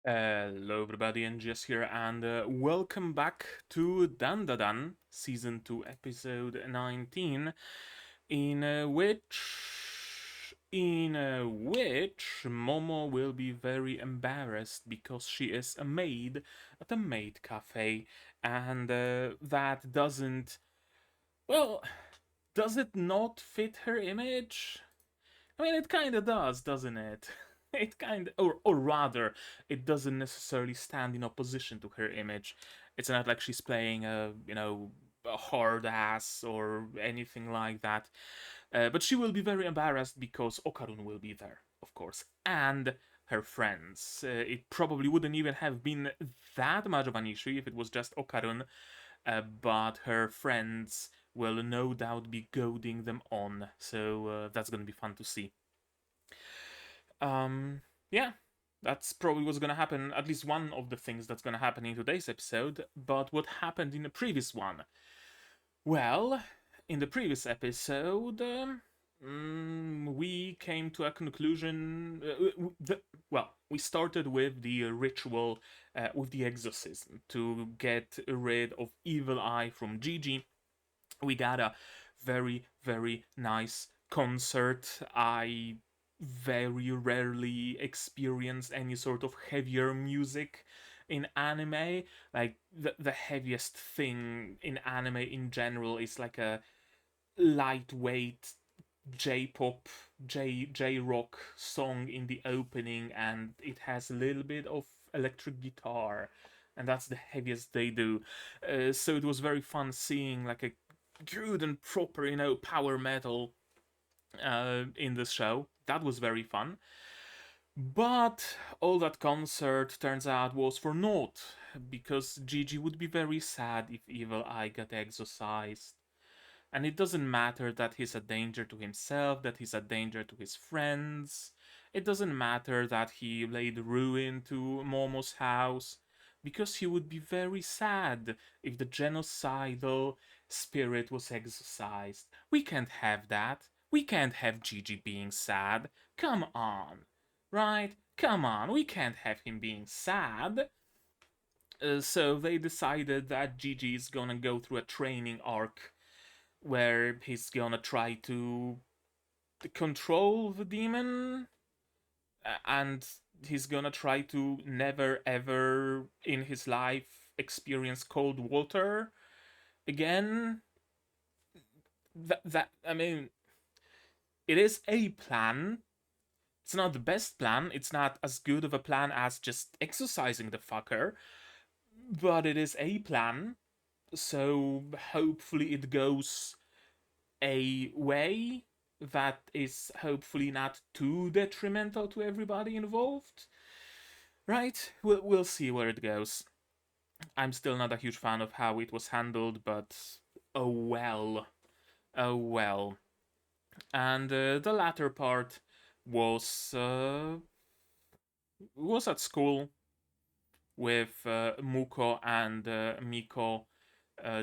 Hello everybody, ensues here, and welcome back to DANDADAN, Season 2, Episode 19, in which Momo will be very embarrassed because she is a maid at a maid cafe, and that doesn't, well, does it not fit her image? I mean, it kind of does, doesn't it? It kind of, or rather, it doesn't necessarily stand in opposition to her image. It's not like she's playing a hard ass or anything like that. But she will be very embarrassed because Okarun will be there, of course, and her friends. It probably wouldn't even have been that much of an issue if it was just Okarun, but her friends will no doubt be goading them on, so that's gonna be fun to see. Yeah, that's probably what's gonna happen. At least one of the things that's gonna happen in today's episode. But what happened in the previous one? Well, in the previous episode, we came to a conclusion. Well, we started with the ritual, with the exorcism to get rid of Evil Eye from Gigi. We got a very nice concert. I very rarely experience any sort of heavier music in anime. Like the heaviest thing in anime in general is like a lightweight J-pop, J-rock song in the opening, and it has a little bit of electric guitar, and that's the heaviest they do. So it was very fun seeing like a good and proper, power metal in the show. That was very fun. But all that concert turns out was for naught, because Gigi would be very sad if Evil Eye got exorcised. And it doesn't matter that he's a danger to himself, that he's a danger to his friends. It doesn't matter that he laid ruin to Momo's house, because he would be very sad if the genocidal spirit was exorcised. We can't have that. We can't have Gigi being sad. Come on. Right? Come on, we can't have him being sad. So they decided that Gigi is gonna go through a training arc where he's gonna try to control the demon, and he's gonna try to never ever in his life experience cold water again. That I mean, it is a plan. It's not the best plan. It's not as good of a plan as just exercising the fucker, but it is a plan. So hopefully it goes a way that is hopefully not too detrimental to everybody involved. Right? We'll see where it goes. I'm still not a huge fan of how it was handled, but oh well. Oh well. And the latter part was was at school with Muko and Miko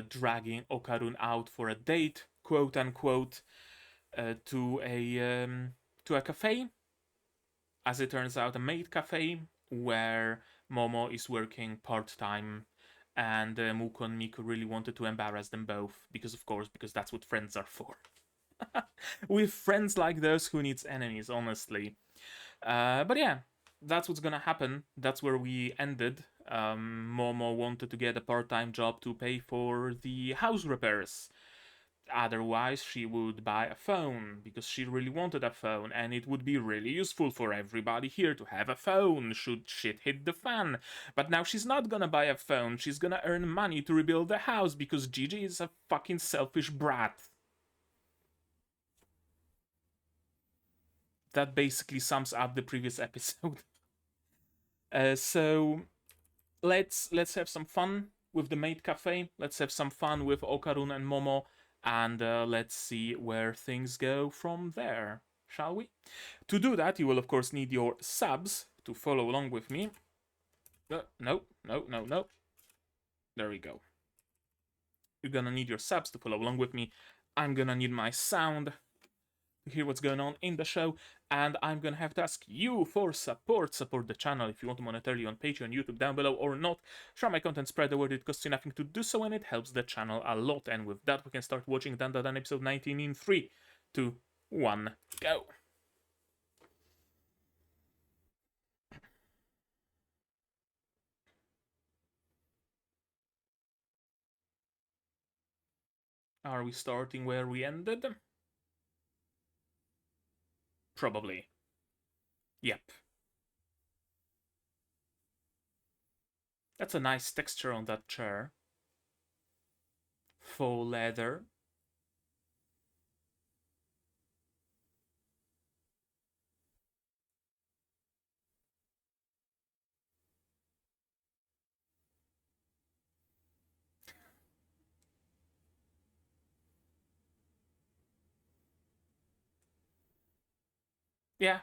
dragging Okarun out for a date, quote unquote, to a cafe. As it turns out, a maid cafe where Momo is working part time, and Muko and Miko really wanted to embarrass them both because, of course, because that's what friends are for. With friends like those, who needs enemies, honestly? But yeah, that's what's gonna happen. That's where we ended. Momo wanted to get a part-time job to pay for the house repairs. Otherwise, she would buy a phone because she really wanted a phone, and it would be really useful for everybody here to have a phone should shit hit the fan. But now she's not gonna buy a phone, she's gonna earn money to rebuild the house because Gigi is a fucking selfish brat. That basically sums up the previous episode. So let's have some fun with the maid cafe. Let's have some fun with Okarun and Momo, and let's see where things go from there, shall we? To do that, you will of course need your subs to follow along with me. No. There we go. You're gonna need your subs to follow along with me. I'm gonna need my sound to hear what's going on in the show, and I'm gonna have to ask you for support. Support the channel if you want to monetarily on Patreon, YouTube down below, or not. Share my content, spread the word, it costs you nothing to do so, and it helps the channel a lot. And with that, we can start watching DANDADAN episode 19 in 3, 2, 1, go. Are we starting where we ended? Probably. Yep. That's a nice texture on that chair. Faux leather. Yeah.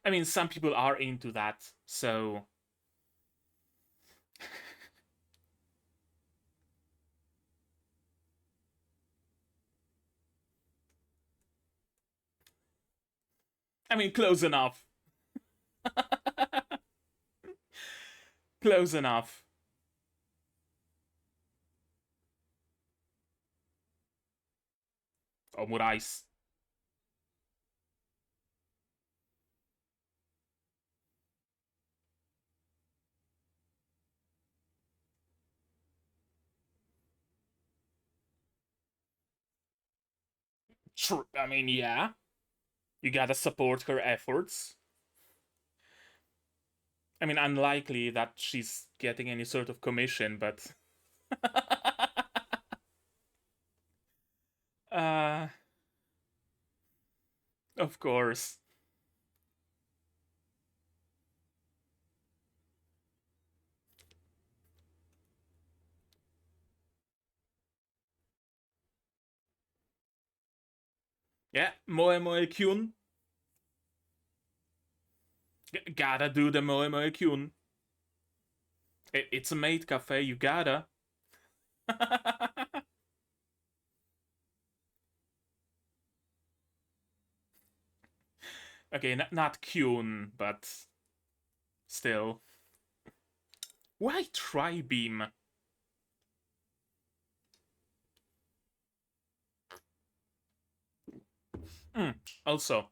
I mean, some people are into that, so... I mean, close enough. Close enough. Omurais. I mean, yeah. You gotta support her efforts. I mean, unlikely that she's getting any sort of commission, but... uh... Of course. Yeah, Moe Moe Kyun. Gotta do the Moe Moe Kyun. It's a maid cafe, you gotta. Okay, not Kyun, but still. Why Tri-Beam? Also,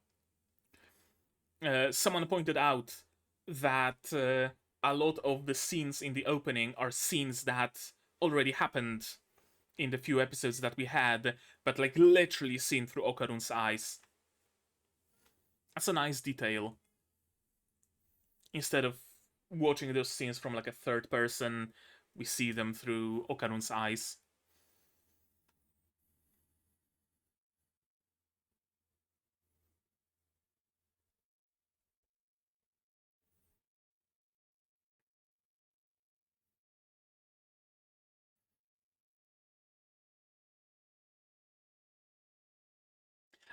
someone pointed out that a lot of the scenes in the opening are scenes that already happened in the few episodes that we had, but like literally seen through Okarun's eyes. That's a nice detail. Instead of watching those scenes from like a third person, we see them through Okarun's eyes.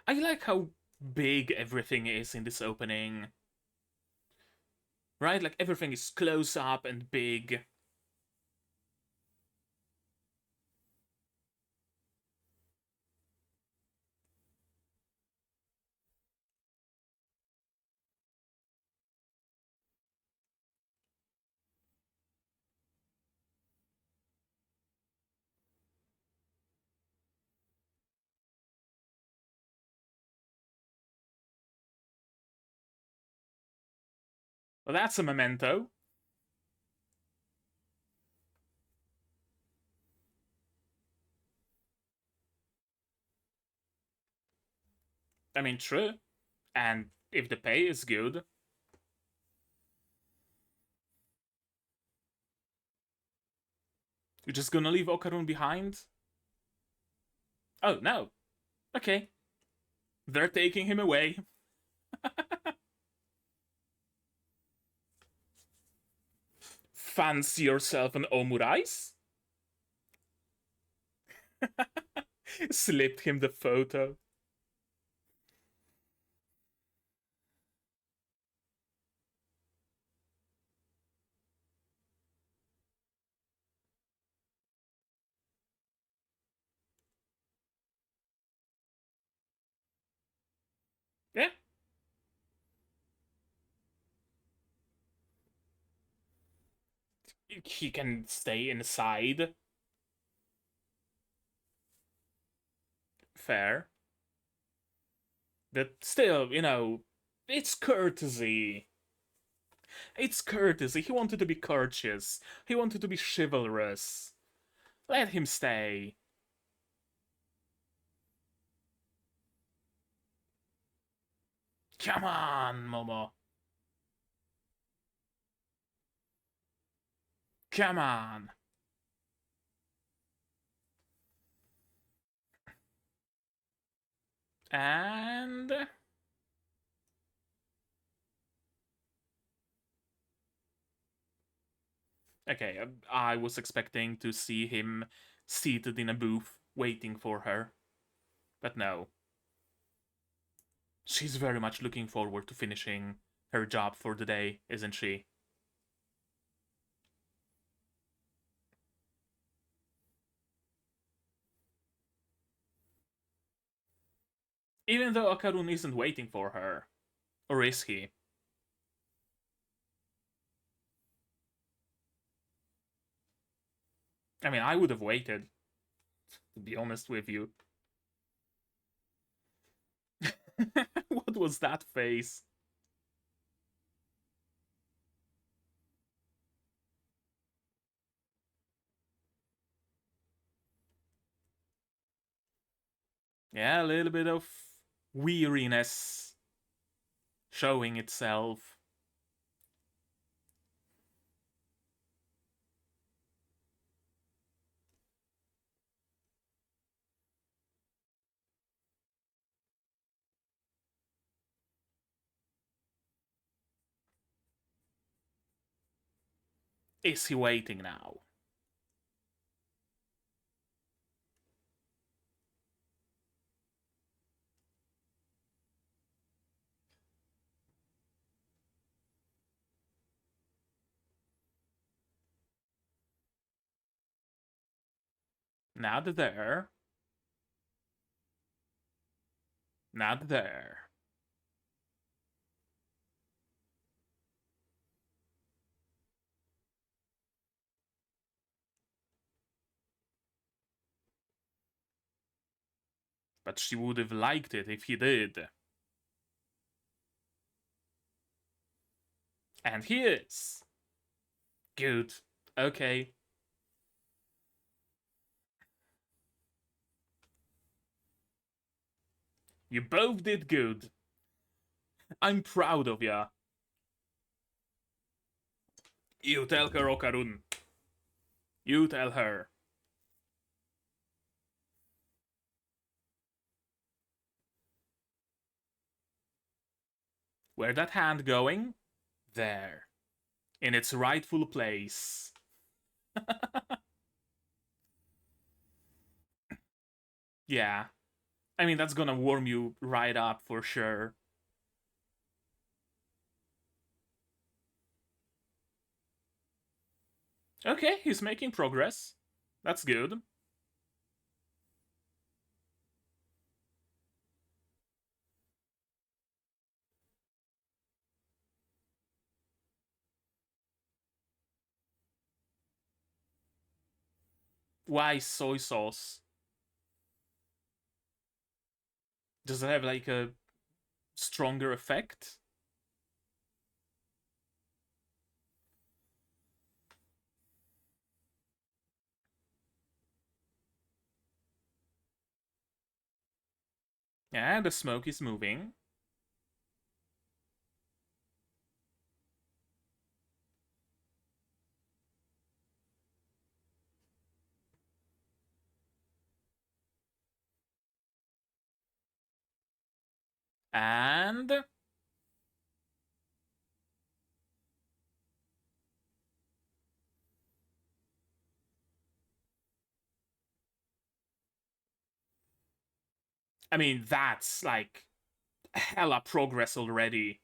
I like how big everything is in this opening. Right? Like everything is close up and big. Well, that's a memento. I mean, true. And if the pay is good. You're just gonna leave Okarun behind? Oh, no. Okay. They're taking him away. Fancy yourself an Omurais? Slipped him the photo. Yeah. He can stay inside. Fair. But still, it's courtesy. It's courtesy. He wanted to be courteous. He wanted to be chivalrous. Let him stay. Come on, Momo. Come on. And... Okay, I was expecting to see him seated in a booth waiting for her. But no. She's very much looking forward to finishing her job for the day, isn't she? Even though Okarun isn't waiting for her. Or is he? I mean, I would have waited, to be honest with you. What was that face? Yeah, a little bit of weariness showing itself. Is he waiting now? Not there. Not there. But she would have liked it if he did. And he is. Good. Okay. You both did good. I'm proud of ya. You tell her, Okarun. You tell her. Where that hand going? There. In its rightful place. Yeah. I mean, that's gonna warm you right up for sure. Okay, he's making progress. That's good. Why soy sauce? Does it have like a stronger effect? Yeah, the smoke is moving. And I mean, that's like hella progress already.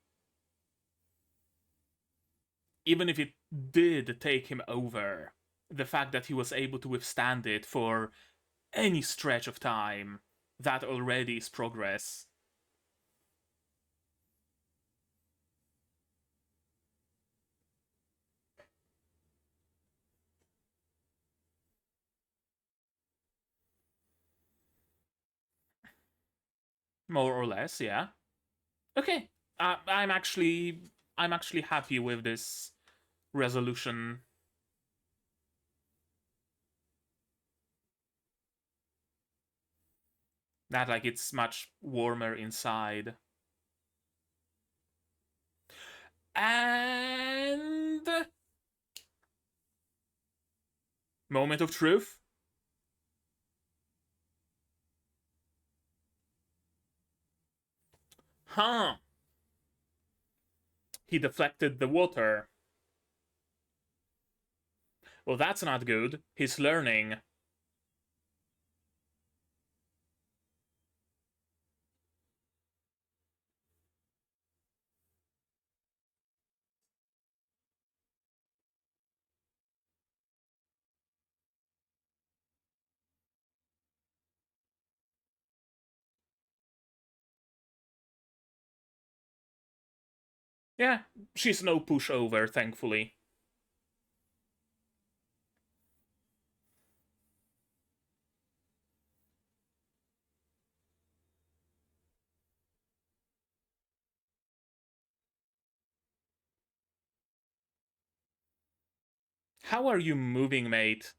Even if it did take him over, the fact that he was able to withstand it for any stretch of time, that already is progress. More or less, yeah. Okay. I'm actually happy with this resolution. That like it's much warmer inside. And moment of truth. Huh. He deflected the water. Well, that's not good. He's learning. Yeah, she's no pushover, thankfully. How are you moving, mate?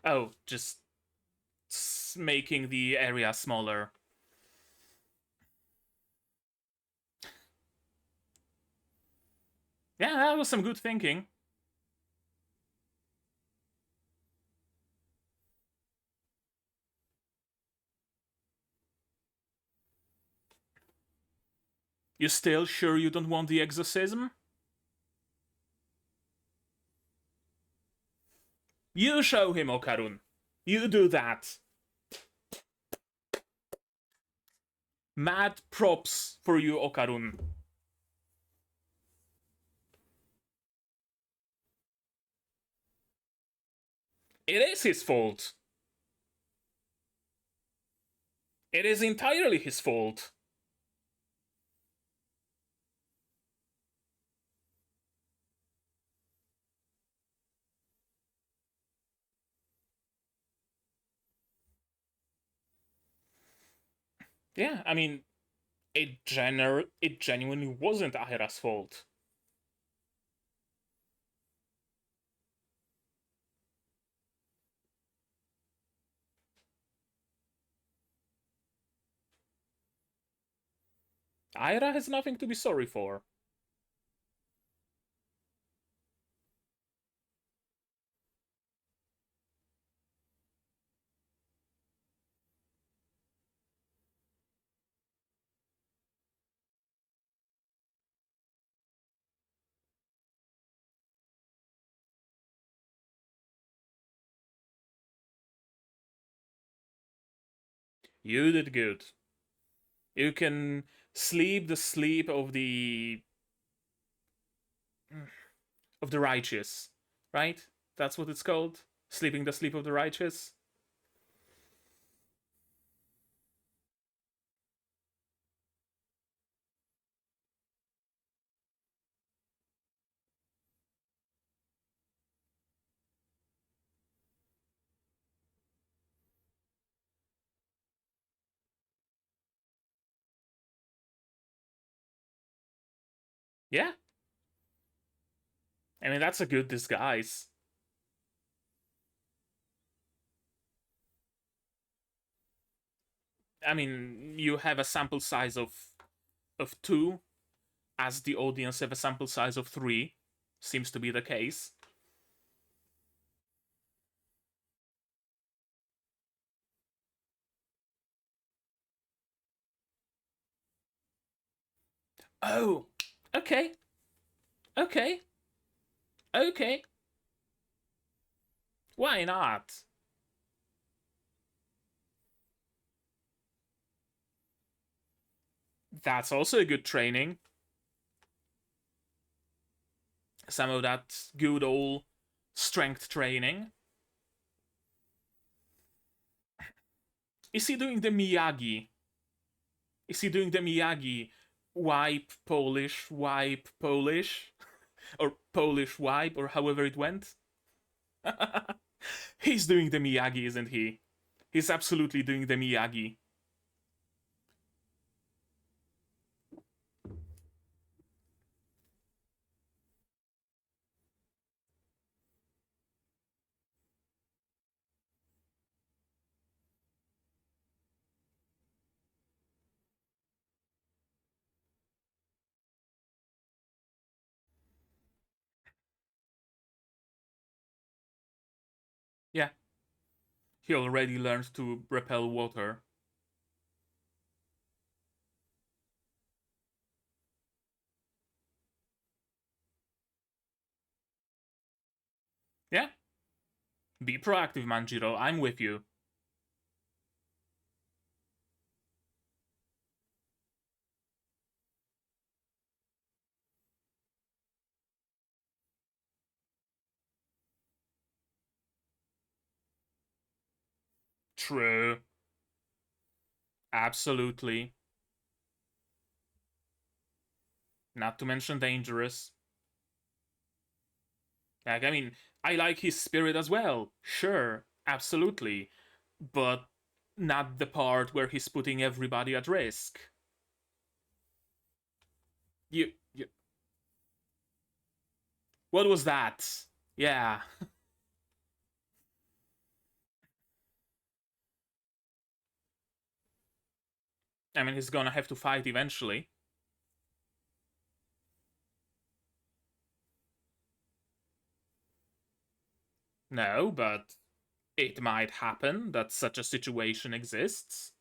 Oh, just making the area smaller. Yeah, that was some good thinking. You still sure you don't want the exorcism? You show him, Okarun. You do that. Mad props for you, Okarun. It is his fault. It is entirely his fault. Yeah, I mean, it genuinely wasn't Ahira's fault. Ahira has nothing to be sorry for. You did good. You can sleep the sleep of the righteous, right? That's what it's called. Sleeping the sleep of the righteous. Yeah, I mean that's a good disguise. I mean, you have a sample size of two, as the audience have a sample size of three. Seems to be the case. Oh, okay, okay, okay. Why not? That's also a good training. Some of that good old strength training. Is he doing the Miyagi? Is he doing the Miyagi wipe Polish, or Polish wipe, or however it went? He's doing the Miyagi, isn't he? He's absolutely doing the Miyagi. Yeah, he already learned to repel water. Yeah, be proactive, Manjiro. I'm with you. True. Absolutely. Not to mention dangerous. Like, I mean, I like his spirit as well. Sure, absolutely. But not the part where he's putting everybody at risk. You what was that? Yeah. I mean, he's gonna have to fight eventually. No, but it might happen that such a situation exists.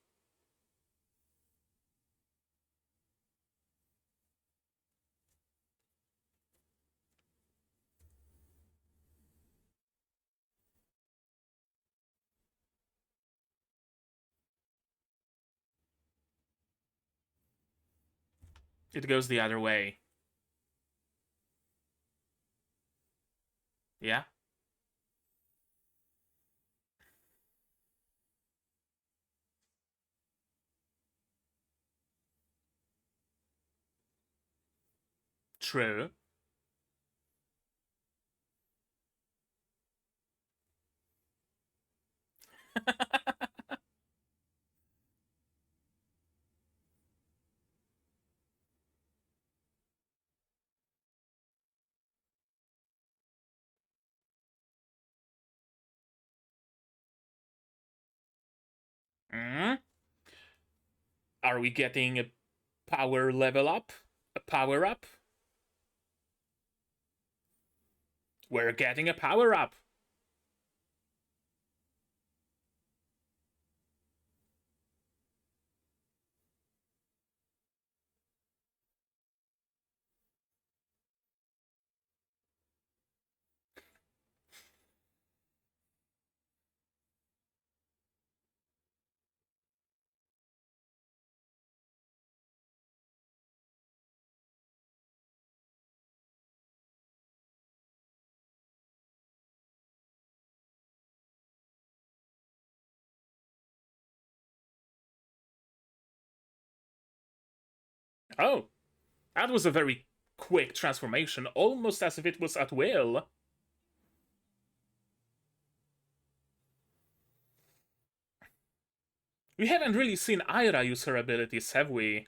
It goes the other way. Yeah, true. Mm? Are we getting a power level up? A power up? We're getting a power up. Oh, that was a very quick transformation, almost as if it was at will. We haven't really seen Aira use her abilities, have we?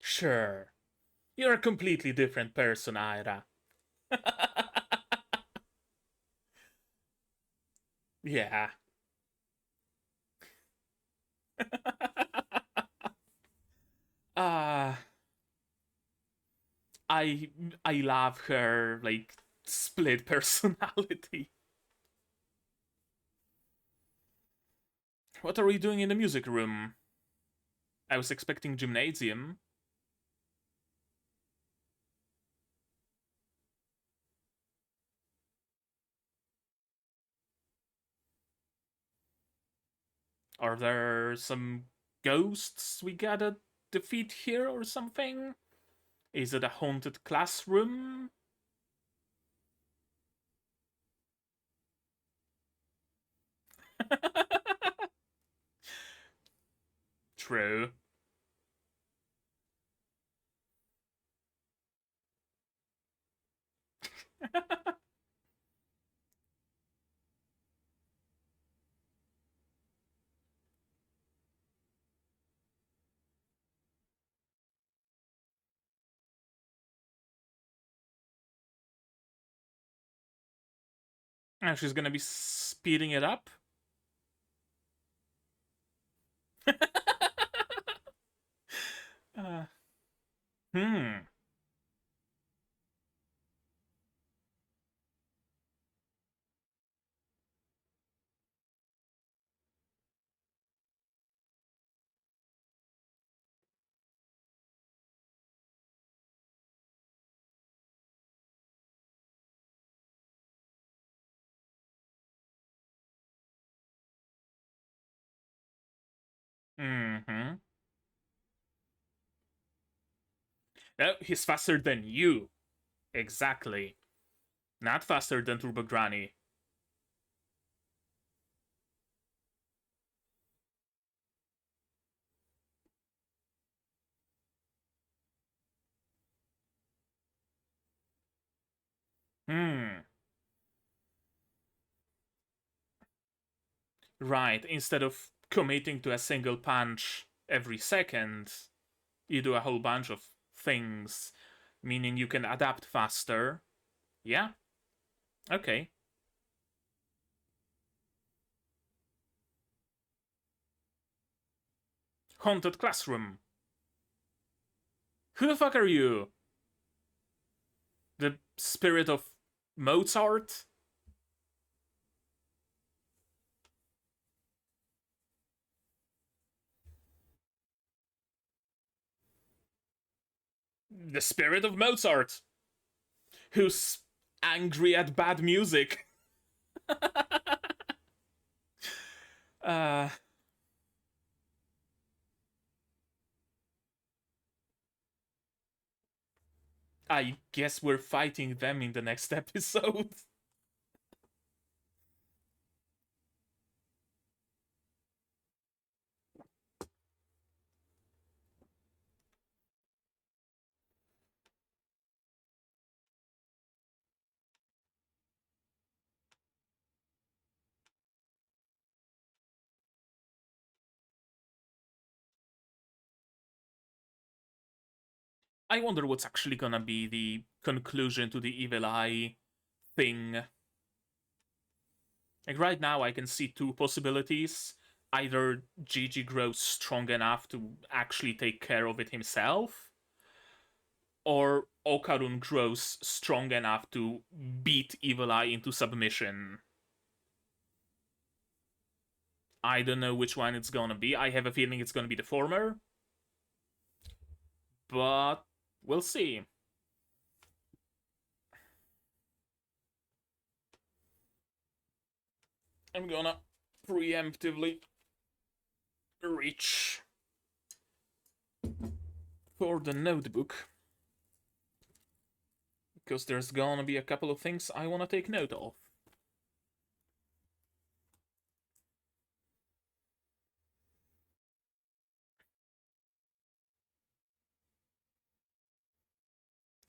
Sure. You're a completely different person, Aira. Yeah. uh I I love her like split personality. What are we doing in the music room? I was expecting gymnasium. Are there some ghosts we gotta defeat here or something? Is it a haunted classroom? True. And she's gonna be speeding it up? uh, hmm. Mm-hmm. Oh, he's faster than you. Exactly. Not faster than Turbo Granny. Hmm. Right. Instead of committing to a single punch every second, you do a whole bunch of things, meaning you can adapt faster. Yeah? Okay. Haunted classroom. Who the fuck are you? The spirit of Mozart? The spirit of Mozart, who's angry at bad music. uh, I guess we're fighting them in the next episode. I wonder what's actually gonna be the conclusion to the evil eye thing. Like right now, I can see two possibilities. Either Gigi grows strong enough to actually take care of it himself, or Okarun grows strong enough to beat Evil Eye into submission. I don't know which one it's gonna be. I have a feeling it's gonna be the former, but we'll see. I'm gonna preemptively reach for the notebook because there's gonna be a couple of things I wanna take note of.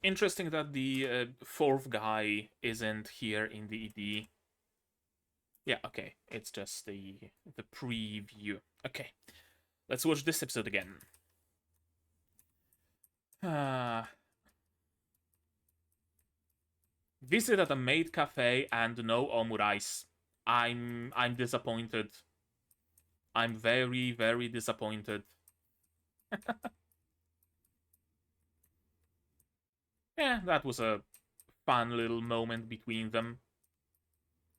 Interesting that the fourth guy isn't here in the ED. Yeah, okay. It's just the preview. Okay, let's watch this episode again. Uh, visit at a maid cafe and no omurice. I'm disappointed. I'm very, very disappointed. Yeah, that was a fun little moment between them.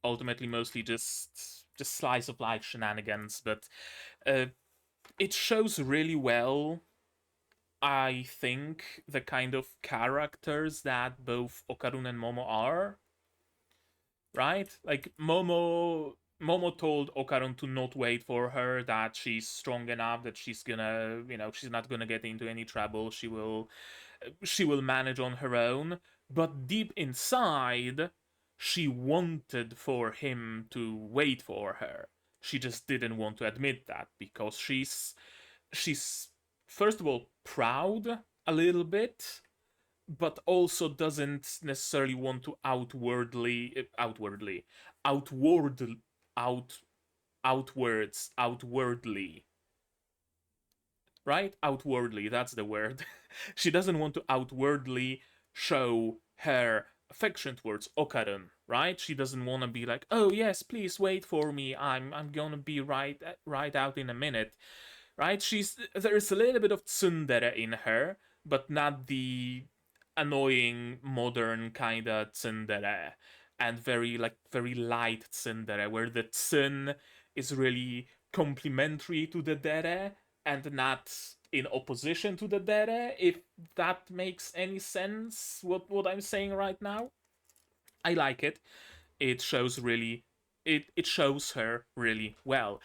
Ultimately, mostly just slice of life shenanigans, but uh, it shows really well, I think, the kind of characters that both Okarun and Momo are. Right? Like Momo told Okarun to not wait for her, that she's strong enough, that she's gonna, she's not gonna get into any trouble. She will manage on her own. But deep inside, she wanted for him to wait for her. She just didn't want to admit that because she's first of all proud a little bit, but also doesn't necessarily want to outward out outwardly, right? Outwardly, that's the word. She doesn't want to outwardly show her affection towards Okarun, right? She doesn't want to be like, "Oh yes, please wait for me. I'm gonna be right out in a minute." Right? There's a little bit of tsundere in her, but not the annoying modern kind of tsundere, and very light tsundere, where the tsun is really complementary to the dere and not in opposition to the dere. If that makes any sense, what I'm saying right now, I like it. It shows really, it shows her really well,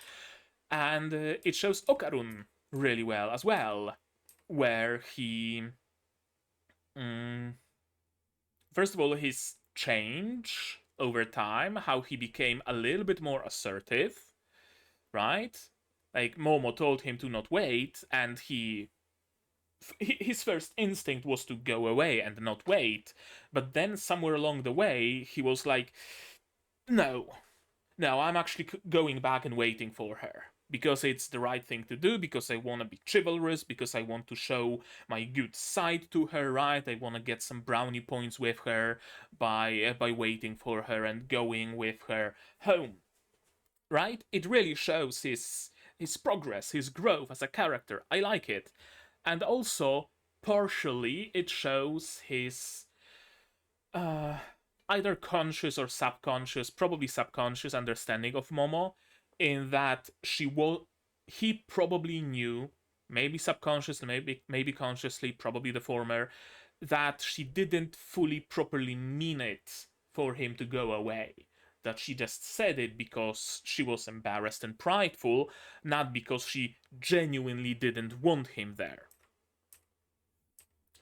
and it shows Okarun really well as well, where he, mm, first of all, his change over time, how he became a little bit more assertive, right? Like Momo told him to not wait, and his first instinct was to go away and not wait, but then somewhere along the way he was like, no, no, I'm actually going back and waiting for her. Because it's the right thing to do, because I want to be chivalrous, because I want to show my good side to her, right? I want to get some brownie points with her by waiting for her and going with her home, right? It really shows his progress, his growth as a character. I like it. And also, partially, it shows his uh, either conscious or subconscious, probably subconscious understanding of Momo, in that he probably knew, maybe subconsciously, maybe consciously, probably the former, that she didn't fully properly mean it for him to go away. That she just said it because she was embarrassed and prideful, not because she genuinely didn't want him there.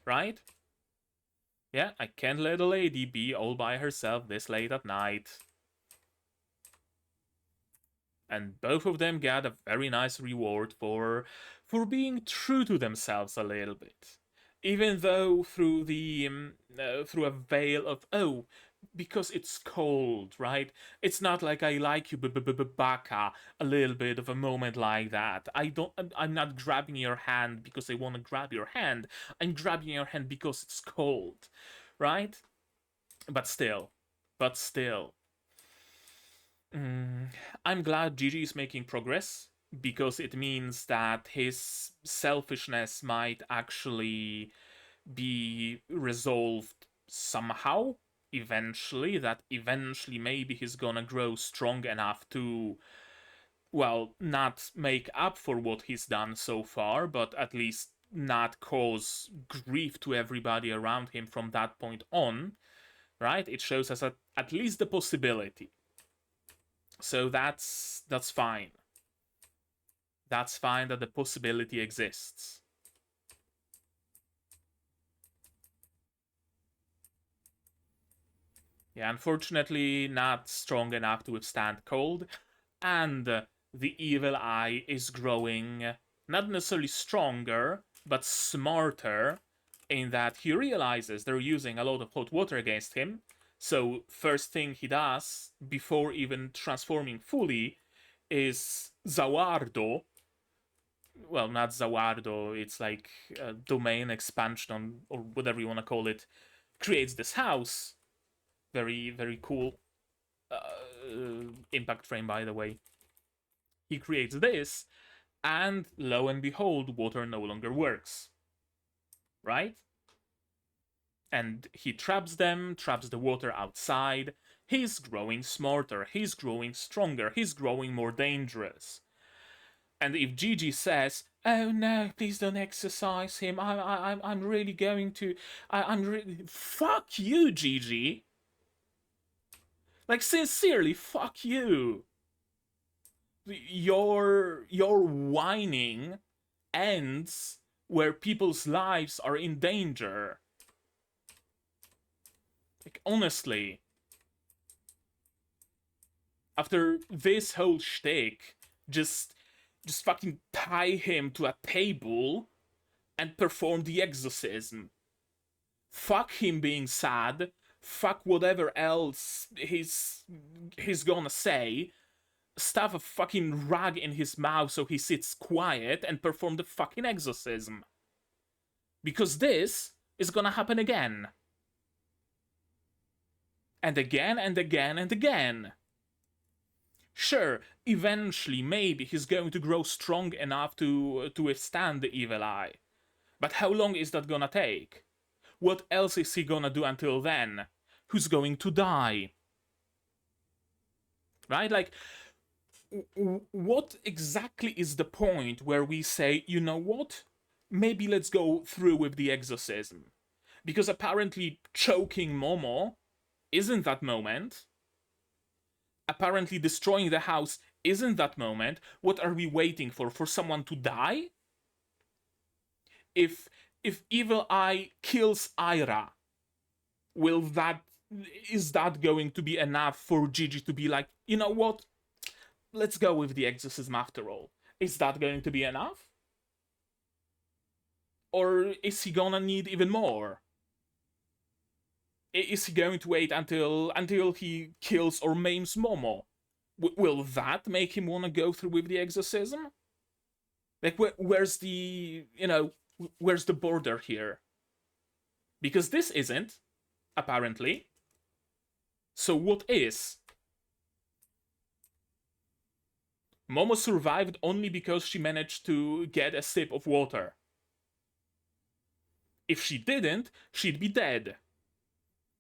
Right? Yeah, I can't let a lady be all by herself this late at night. And both of them got a very nice reward for being true to themselves a little bit. Even though through the through a veil of, oh, because it's cold, right? It's not like I like you, baka, a little bit of a moment like that. I'm not grabbing your hand because I want to grab your hand. I'm grabbing your hand because it's cold, right? But still, but still, I'm glad Gigi is making progress because it means that his selfishness might actually be resolved somehow eventually. That eventually maybe he's gonna grow strong enough to, well, not make up for what he's done so far, but at least not cause grief to everybody around him from that point on, right? It shows us at least the possibility. So that's fine. That's fine that the possibility exists. Yeah, unfortunately, not strong enough to withstand cold, and the evil eye is growing not necessarily stronger, but smarter, in that he realizes they're using a lot of hot water against him. So, first thing he does, before even transforming fully, is Zawardo. Well, not Zawardo, it's like a domain expansion on, or whatever you want to call it, creates this house. Very, very cool impact frame, by the way. He creates this, and lo and behold, water no longer works. Right? And he traps them, traps the water outside. He's growing smarter, he's growing stronger, he's growing more dangerous. And if Gigi says, "Oh no, please don't exercise him. I'm really going to. I'm really fuck you, Gigi. Like sincerely, fuck you. Your whining ends where people's lives are in danger. Like honestly." After this whole shtick, just fucking tie him to a table and perform the exorcism. Fuck him being sad. Fuck whatever else he's gonna say. Stuff a fucking rag in his mouth so he sits quiet and perform the fucking exorcism. Because this is gonna happen again. And again and again and again. Sure, eventually, maybe he's going to grow strong enough to withstand the evil eye. But how long is that gonna take? What else is he gonna do until then? Who's going to die? Right? Like, what exactly is the point where we say, you know what? Maybe let's go through with the exorcism. Because apparently choking Momo isn't that moment. Apparently destroying the house isn't that moment. What are we waiting for? For someone to die? If Evil Eye kills Ira, is that going to be enough for Gigi to be like, you know what? Let's go with the exorcism after all. Is that going to be enough? Or is he gonna need even more? Is he going to wait until he kills or maims Momo? Will that make him want to go through with the exorcism? Like, where's the where's the border here? Because this isn't, apparently. So what is? Momo survived only because she managed to get a sip of water. If she didn't, she'd be dead.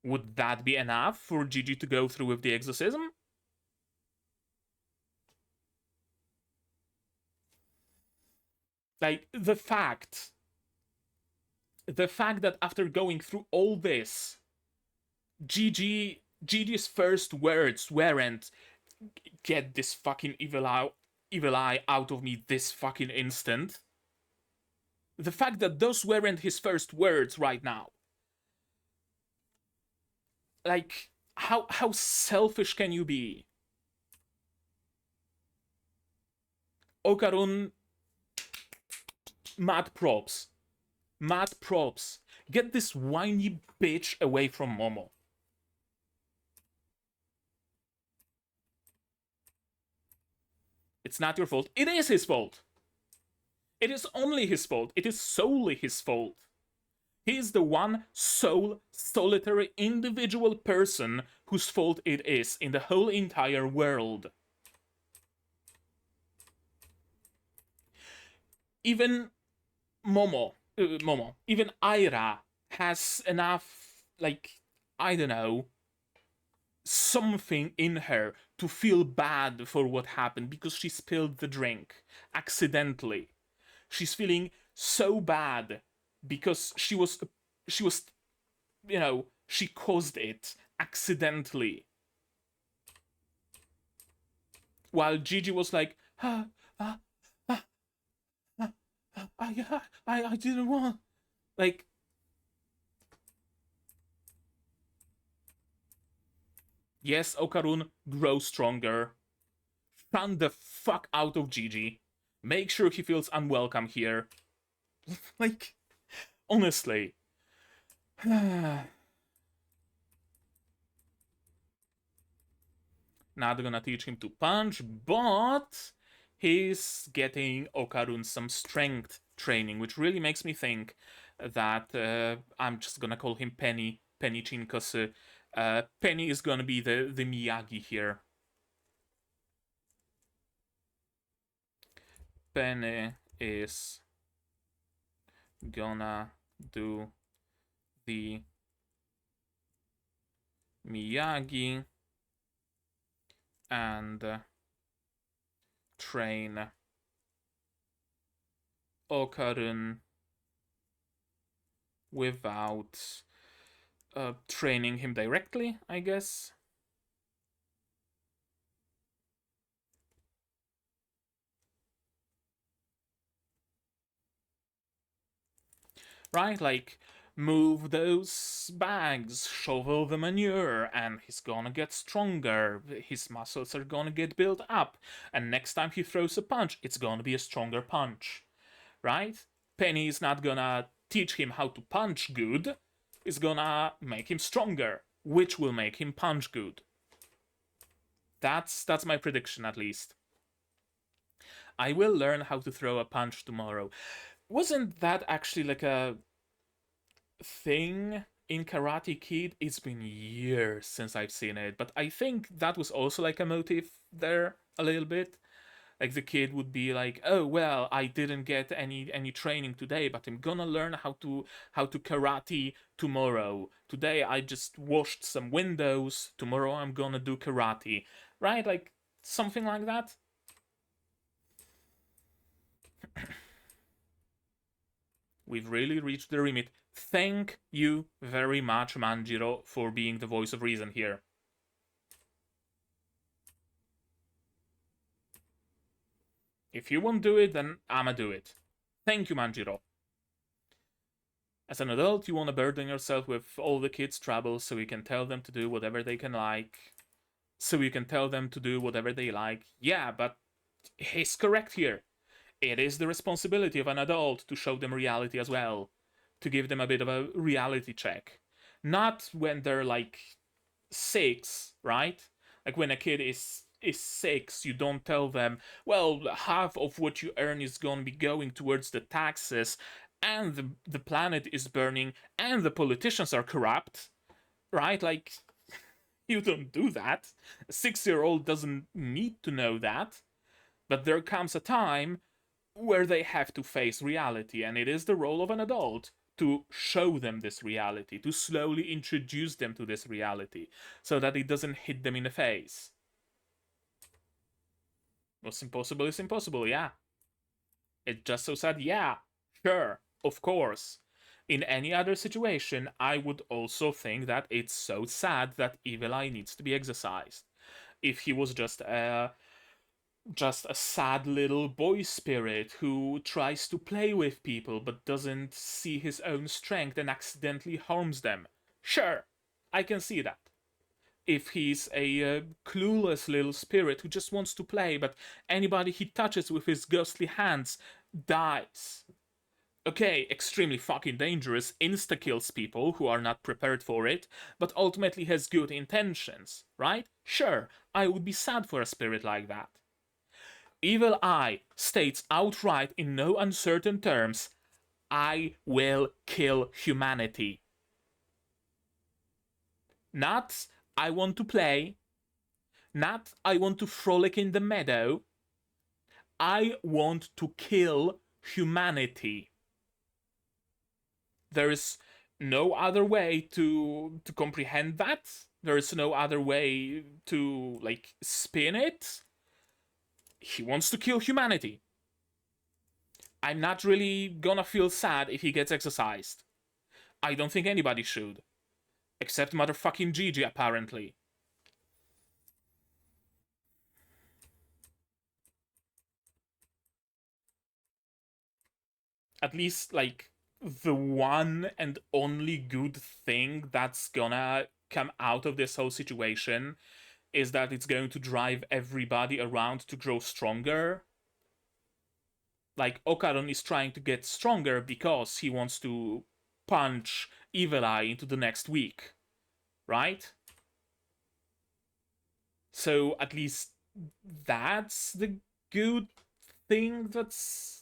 Would that be enough for Gigi to go through with the exorcism? Like, the fact that after going through all this, Gigi's first words weren't, get this fucking evil eye out of me this fucking instant. The fact that those weren't his first words right now. Like, how selfish can you be? Okarun, mad props. Mad props. Get this whiny bitch away from Momo. It's not your fault. It is his fault. It is only his fault. It is solely his fault. He is the one sole, solitary, individual person whose fault it is in the whole entire world. Even Momo, even Ira has enough, like, I don't know, something in her to feel bad for what happened because she spilled the drink accidentally. She's feeling so bad because she caused it accidentally. While Gigi was like, I didn't want, like, yes, Okarun, grow stronger. Shun the fuck out of Gigi. Make sure he feels unwelcome here. Like, honestly. Not gonna teach him to punch, but he's getting Okarun some strength training, which really makes me think that I'm just gonna call him Penny-chin, because Penny is gonna be the Miyagi here. Penny is gonna do the Miyagi and train Okarun without training him directly, I guess. Right? Like, Move those bags, shovel the manure, and he's gonna get stronger. His muscles are gonna get built up, and next time he throws a punch, it's gonna be a stronger punch, right? Penny is not gonna teach him how to punch good, it's gonna make him stronger, which will make him punch good. That's my prediction, at least. I will learn how to throw a punch tomorrow. Wasn't that actually like a thing in Karate Kid? It's been years since I've seen it, but I think that was also like a motive there a little bit. Like the kid would be like, "Oh well, I didn't get any training today, but I'm gonna learn how to karate tomorrow. Today I just washed some windows. Tomorrow I'm gonna do karate." Right? Like something like that. We've really reached the limit. Thank you very much, Manjiro, for being the voice of reason here. If you won't do it, then I'ma do it. Thank you, Manjiro. As an adult, you want to burden yourself with all the kids' troubles so you can tell them to do whatever they can like. So you can tell them to do whatever they like. Yeah, but he's correct here. It is the responsibility of an adult to show them reality as well. To give them a bit of a reality check. Not when they're like 6, right? Like when a kid is 6, you don't tell them, well, half of what you earn is going to be going towards the taxes, and the planet is burning, and the politicians are corrupt, right? Like, you don't do that. A 6-year-old doesn't need to know that. But there comes a time where they have to face reality, and it is the role of an adult to show them this reality, to slowly introduce them to this reality, so that it doesn't hit them in the face. What's impossible is impossible, yeah. It just so sad, yeah, sure, of course. In any other situation, I would also think that it's so sad that Evil Eye needs to be exercised. If he was just a sad little boy spirit who tries to play with people but doesn't see his own strength and accidentally harms them. Sure, I can see that. If he's a clueless little spirit who just wants to play, but anybody he touches with his ghostly hands dies. Okay, extremely fucking dangerous, insta kills people who are not prepared for it, but ultimately has good intentions, right? Sure, I would be sad for a spirit like that. Evil Eye states outright in no uncertain terms, I will kill humanity. Not, I want to play. Not, I want to frolic in the meadow. I want to kill humanity. There is no other way to comprehend that. There is no other way to, like, spin it. He wants to kill humanity. I'm not really gonna feel sad if he gets exercised. I don't think anybody should. Except motherfucking Gigi, apparently. At least, like, the one and only good thing that's gonna come out of this whole situation is that it's going to drive everybody around to grow stronger. Like, Okarun is trying to get stronger because he wants to punch Evil Eye into the next week, right? So at least that's the good thing that's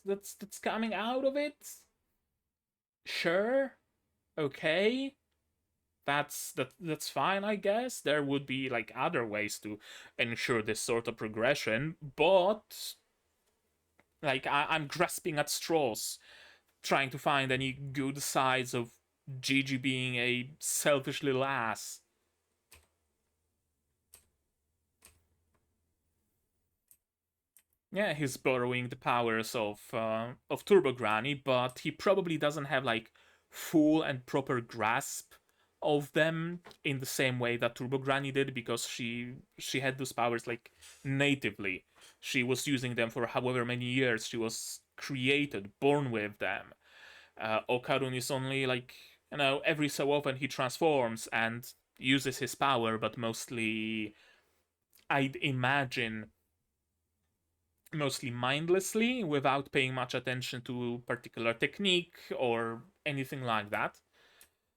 coming out of it. Sure, okay, that's fine, I guess. There would be like other ways to ensure this sort of progression, but like I'm grasping at straws, trying to find any good sides of Gigi being a selfish little ass. Yeah, he's borrowing the powers of Turbo Granny, but he probably doesn't have like full and proper grasp of them in the same way that Turbo Granny did, because she had those powers like natively. She was using them for however many years. She was created, born with them. Okarun is only like You know, every so often he transforms and uses his power, but mostly, I'd imagine, mostly mindlessly, without paying much attention to particular technique or anything like that.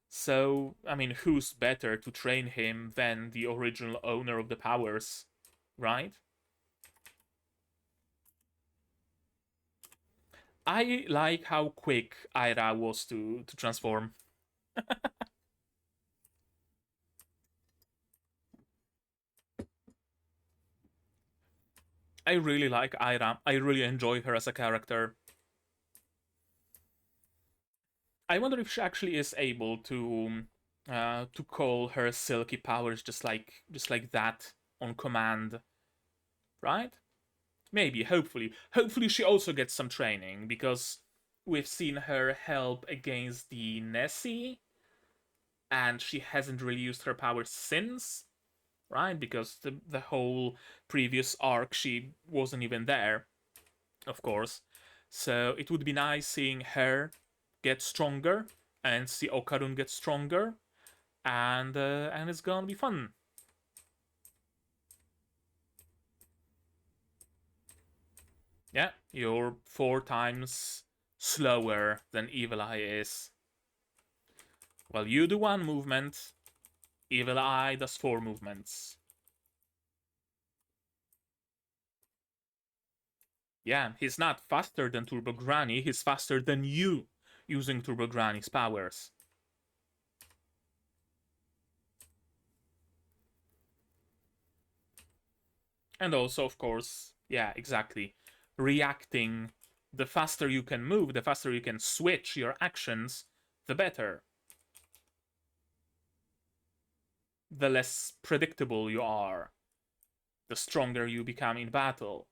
So, I mean, who's better to train him than the original owner of the powers, right? I like how quick Aira was to transform. I really like Aira. I really enjoy her as a character. I wonder if she actually is able to call her silky powers just like that on command, right? Maybe, hopefully she also gets some training because we've seen her help against the Nessie, and she hasn't really used her powers since, right? Because the whole previous arc she wasn't even there, of course. So it would be nice seeing her get stronger and see Okarun get stronger, and it's gonna be fun. Yeah, you're 4 times slower than Evil Eye is. Well, you do 1 movement, Evil Eye does 4 movements. Yeah, he's not faster than Turbo Granny, he's faster than you using Turbo Granny's powers. And also, of course, yeah, exactly. Reacting, the faster you can move, the faster you can switch your actions, the better. The less predictable you are, the stronger you become in battle,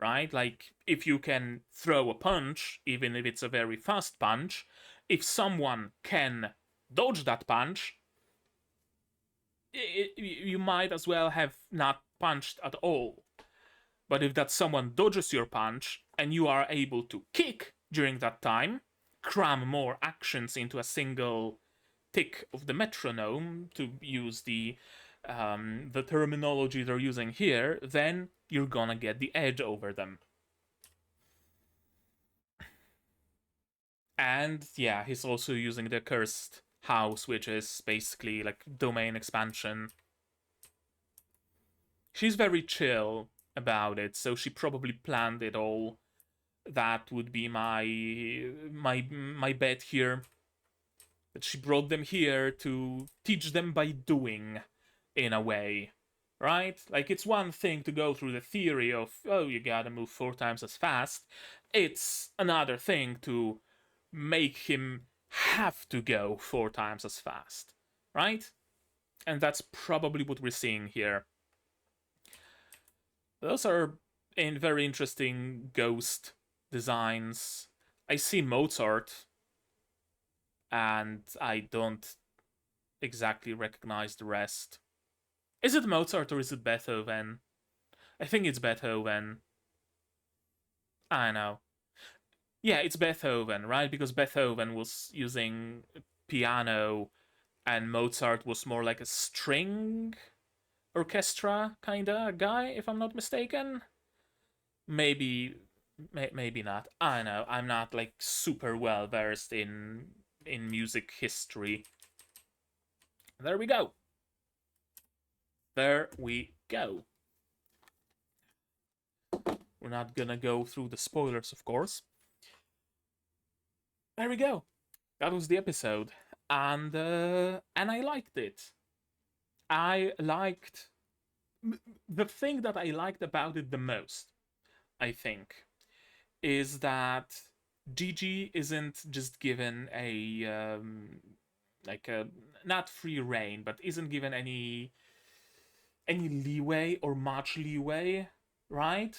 right? Like, if you can throw a punch, even if it's a very fast punch, if someone can dodge that punch, you might as well have not punched at all. But if that someone dodges your punch and you are able to kick during that time, cram more actions into a single tick of the metronome, to use the terminology they're using here, then you're gonna get the edge over them. And yeah, he's also using the cursed house, which is basically like domain expansion. She's very chill about it, so she probably planned it all. That would be my bet here. That she brought them here to teach them by doing, in a way. Right? Like, it's one thing to go through the theory of, oh, you gotta move 4 times as fast. It's another thing to make him have to go 4 times as fast. Right? And that's probably what we're seeing here. Those are in very interesting ghost designs. I see Mozart, and I don't exactly recognize the rest. Is it Mozart or is it Beethoven? I think it's Beethoven. I know. Yeah, it's Beethoven, right? Because Beethoven was using piano and Mozart was more like a string orchestra kinda guy, if I'm not mistaken. Maybe, maybe not. I know. I'm not like super well versed in music history. There we go. There we go. We're not gonna go through the spoilers, of course. There we go. That was the episode, and I liked it. I liked the thing that I liked about it the most, I think, is that Gigi isn't just given a like a not free reign, but isn't given any leeway or much leeway, right?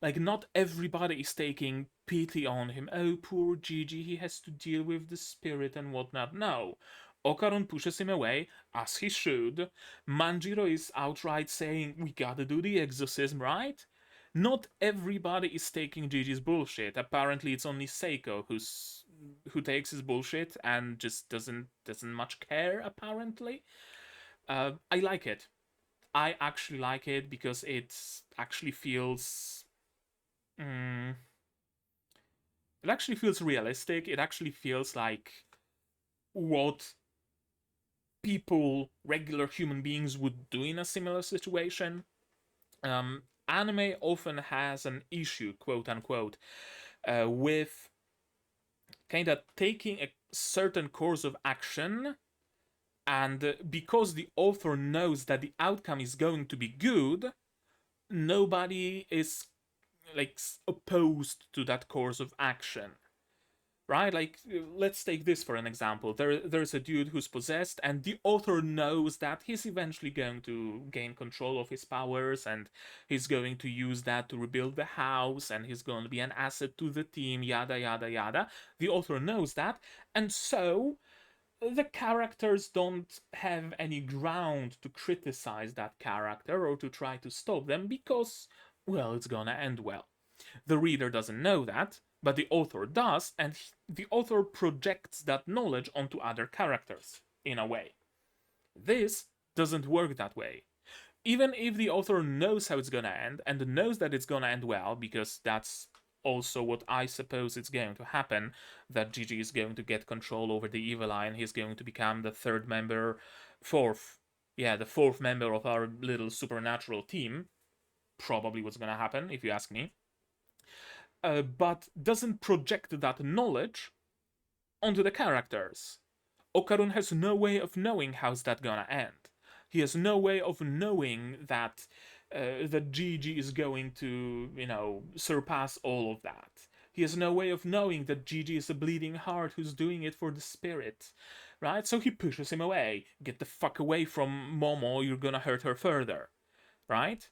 Like, not everybody is taking pity on him. Oh, poor Gigi, he has to deal with the spirit and whatnot. No. Okarun pushes him away, as he should. Manjiro is outright saying, we gotta do the exorcism, right? Not everybody is taking Gigi's bullshit. Apparently, it's only Seiko who's his bullshit and just doesn't much care apparently. I like it. I actually like it because it actually feels. Mm, it actually feels realistic. It actually feels like what regular human beings, would do in a similar situation. Anime often has an issue, quote unquote, with kind of taking a certain course of action, and because the author knows that the outcome is going to be good, nobody is like opposed to that course of action, right? Like, let's take this for an example. There's a dude who's possessed, and the author knows that he's eventually going to gain control of his powers, and he's going to use that to rebuild the house, and he's going to be an asset to the team, yada yada yada. The author knows that, and so the characters don't have any ground to criticize that character or to try to stop them because, well, it's gonna end well. The reader doesn't know that, but the author does, and the author projects that knowledge onto other characters, in a way. This doesn't work that way. Even if the author knows how it's gonna end, and knows that it's gonna end well, because that's also what I suppose it's going to happen, that Gigi is going to get control over the evil eye, and he's going to become the the fourth member of our little supernatural team. Probably what's gonna happen, if you ask me. But doesn't project that knowledge onto the characters. Okarun has no way of knowing how's that gonna end. He has no way of knowing that that Gigi is going to, surpass all of that. He has no way of knowing that Gigi is a bleeding heart who's doing it for the spirit, right? So he pushes him away. Get the fuck away from Momo, you're gonna hurt her further, right?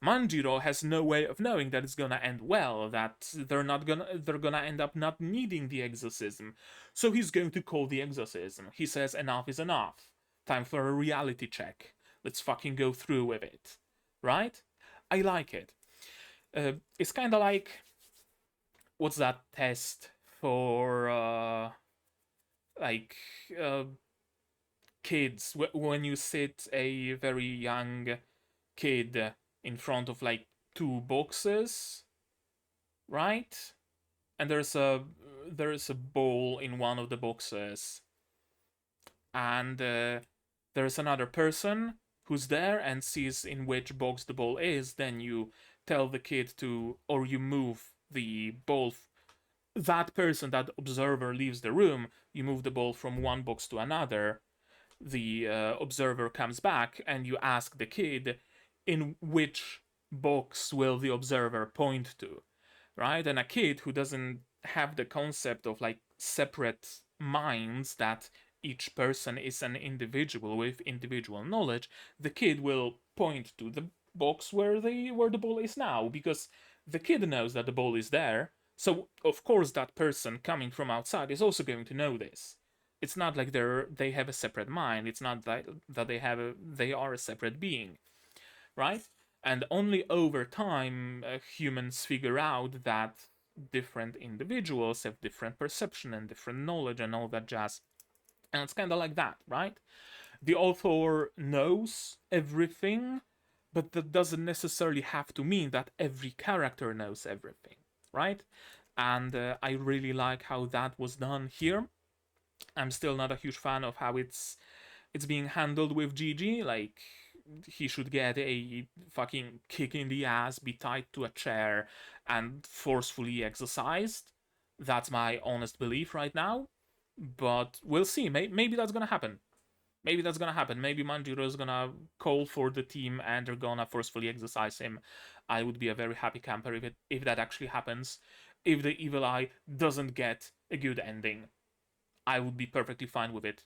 Manjiro has no way of knowing that it's gonna end well, that they're gonna end up not needing the exorcism. So he's going to call the exorcism. He says enough is enough. Time for a reality check. Let's fucking go through with it. Right? I like it. It's kinda like, what's that test for like uh kids, when you sit a very young kid in front of like two boxes, right? And there's a ball in one of the boxes, and there's another person who's there and sees in which box the ball is. Then you tell the kid to, or you move the ball. That person, that observer, leaves the room. You move the ball from one box to another. The observer comes back, and you ask the kid, in which box will the observer point to, right? And a kid who doesn't have the concept of like separate minds, that each person is an individual with individual knowledge, the kid will point to the box where the ball is now, because the kid knows that the ball is there. So of course that person coming from outside is also going to know this. It's not like they have a separate mind. It's not that they are a separate being, right? And only over time humans figure out that different individuals have different perception and different knowledge and all that jazz. And it's kind of like that, right? The author knows everything, but that doesn't necessarily have to mean that every character knows everything, right? And I really like how that was done here. I'm still not a huge fan of how it's being handled with Gigi. Like, he should get a fucking kick in the ass, be tied to a chair, and forcefully exercised. That's my honest belief right now. But we'll see. Maybe that's gonna happen. Maybe that's gonna happen. Maybe Manjiro is gonna call for the team and they're gonna forcefully exercise him. I would be a very happy camper if that actually happens. If the evil eye doesn't get a good ending, I would be perfectly fine with it.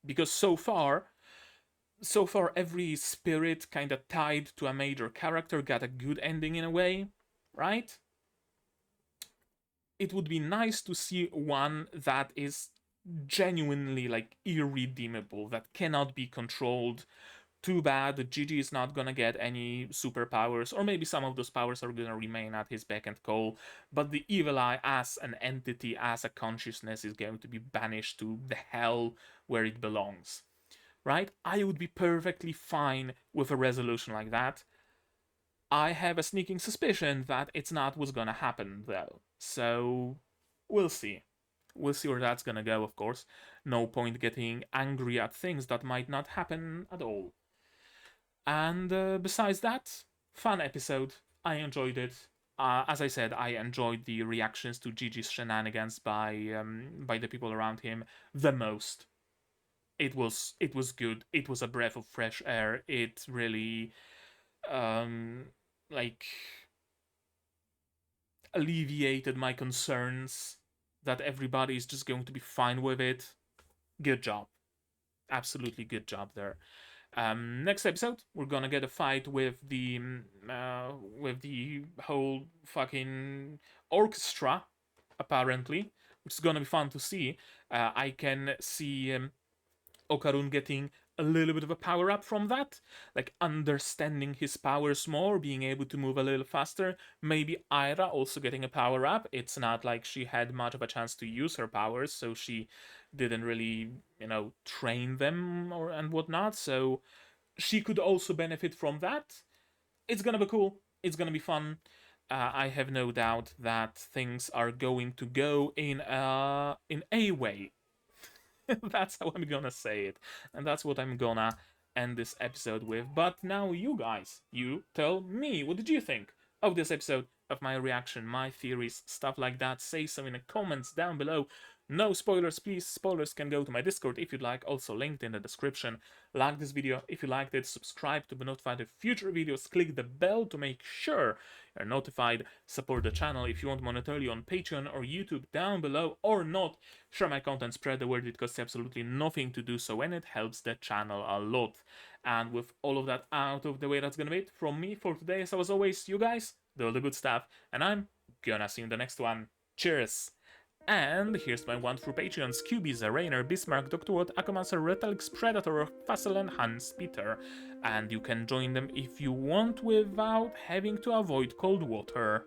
Because so far every spirit kind of tied to a major character got a good ending in a way, right? It would be nice to see one that is genuinely like irredeemable, that cannot be controlled too bad, Gigi is not gonna get any superpowers, or maybe some of those powers are gonna remain at his beck and call, but the evil eye as an entity, as a consciousness, is going to be banished to the hell where it belongs. Right? I would be perfectly fine with a resolution like that. I have a sneaking suspicion that it's not what's gonna happen, though. So, we'll see. We'll see where that's gonna go, of course. No point getting angry at things that might not happen at all. And besides that, fun episode. I enjoyed it. As I said, I enjoyed the reactions to Gigi's shenanigans by the people around him the most. It was good. It was a breath of fresh air. It really um like alleviated my concerns that everybody is just going to be fine with it. Good job. Absolutely good job there. Next episode, we're gonna get a fight with the whole fucking orchestra, apparently, which is gonna be fun to see. I can see Okarun getting a little bit of a power up from that, like understanding his powers more, being able to move a little faster. Maybe Aira also getting a power up. It's not like she had much of a chance to use her powers, so she didn't really, train them or and whatnot. So she could also benefit from that. It's gonna be cool. It's gonna be fun. I have no doubt that things are going to go in a way. That's how I'm gonna say it. And that's what I'm gonna end this episode with. But now you guys, you tell me, what did you think of this episode, of my reaction, my theories, stuff like that? Say so in the comments down below. No spoilers, please. Spoilers can go to my Discord if you'd like, also linked in the description. Like this video if you liked it, subscribe to be notified of future videos, click the bell to make sure you're notified, support the channel if you want monetarily on Patreon or YouTube down below, or not. Share my content, spread the word, it costs absolutely nothing to do so and it helps the channel a lot. And with all of that out of the way, that's gonna be it from me for today. So as always, you guys do all the good stuff, and I'm gonna see you in the next one. Cheers! And here's my wonderful Patreons: QB, Zarainer, Bismarck, Dr. Watt, Akamancer, Retalix, Predator, Fassel, and Hans Peter. And you can join them if you want without having to avoid cold water.